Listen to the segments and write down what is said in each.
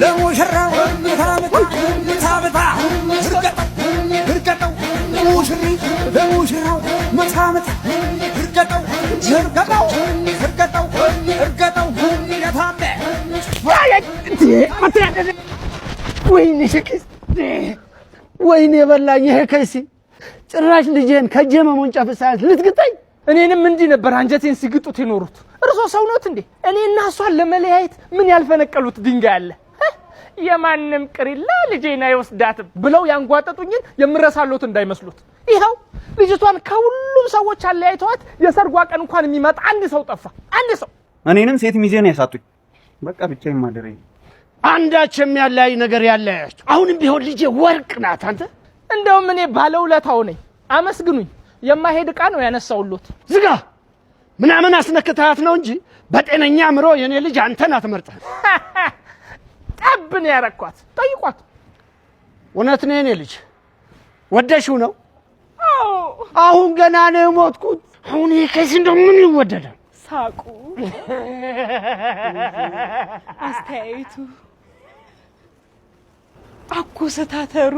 ለሙሽራው ታበታ እርገጠው ሙሽሪት ለሙሽራው መታመታ እርገጠው የታመ ወይኔ በላኝ ይሄ ከይሲ ጭራሽ ልጄን ከጄ መሞንጫፍ ሳይንስ ልትግጠኝ እኔንም እንዲህ ነበር አንጀቴን ሲግጡት ይኖሩት እርሶ ሰው ነዎት እንዴ እኔና እሷን ለመለያየት ምን ያልፈነቀሉት ድንጋይ አለ የማንም ቅሪላ ልጄና ይወስዳትም ብለው ያንጓጠጡኝን የምረሳሎት እንዳይመስሉት ይሄው ልጅቷን ከሁሉም ሰዎች አለያይተዋት የሰርጓ ቀን እንኳን የሚመጣ አንድ ሰው ጠፋ አንድ ሰው እኔንም ሴት ሚዜን ያሳጡኝ በቃ ብቻዬን ማደረኝ አንዳችም ያለያይ ነገር ያለያያችሁ አሁንም ቢሆን ልጄ ወርቅ ናት አንተ እንደውም እኔ ባለውለታው ነኝ አመስግኑኝ የማይሄድ ዕቃ ነው ያነሳውሎት ዝጋ ምናምን አስነክታት ነው እንጂ በጤነኛ አምሮ የኔ ልጅ አንተን አትመርጠህ ጠብን ያረኳት ጠይቋት እውነት ነው የኔ ልጅ ወደሽው ነው አሁን ገና ነው ሞትኩት አሁን ይከስ እንደምን ይወደዳል ሳቁ አስተያየቱ አኮሰታተሩ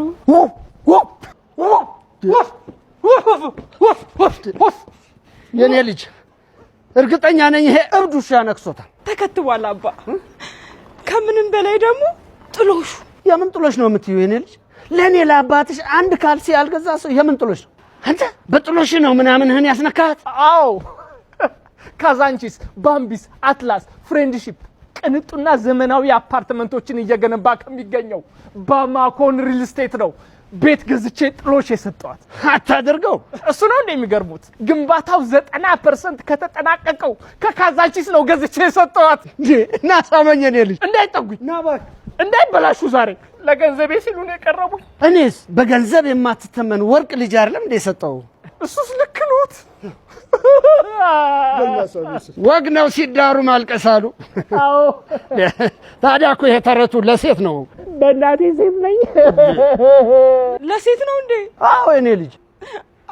የኔ ልጅ እርግጠኛ ነኝ ይሄ እብድ ውሻ ነክሶታል ተከትቧል አባ ከምንም በላይ ደግሞ ጥሎሹ የምን ጥሎሽ ነው የምትይው የኔ ልጅ ለኔ ለአባትሽ አንድ ካልሲ ያልገዛ ሰው የምን ጥሎሽ ነው አንተ በጥሎሽ ነው ምናምንህን ያስነካት አዎ ካዛንቺስ ባምቢስ አትላስ ፍሬንድሺፕ ቅንጡና ዘመናዊ አፓርትመንቶችን እየገነባ ከሚገኘው ባማኮን ሪል ስቴት ነው ቤት ገዝቼ ጥሎሽ የሰጠዋት አታድርገው እሱ ነው እንደሚገርሙት ግንባታው 90% ከተጠናቀቀው ከካዛንቺስ ነው ገዝቼ የሰጠዋት እና ሳመኝ የኔ ልጅ እንዳይጠጉኝ ናባክ እንዳይበላሹ ዛሬ ለገንዘቤ ሲሉ ነው የቀረቡኝ እኔስ በገንዘብ የማትተመን ወርቅ ልጅ አይደለም እንደ ሰጠው እሱስ ልክ ነዎት ወግ ነው ሲዳሩ ማልቀሳሉ አዎ ታዲያ እኮ ይሄ ተረቱ ለሴት ነው በእናቴ ሴት ነኝ ለሴት ነው እንዴ አዎ የኔ ልጅ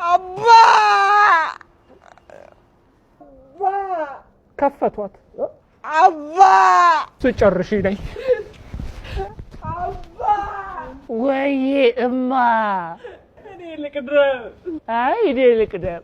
አባ ከፈቷት አባ ስጨርሽ ነኝ አባ ወይ እማ እኔ ልቅደም አይ እኔ ልቅደም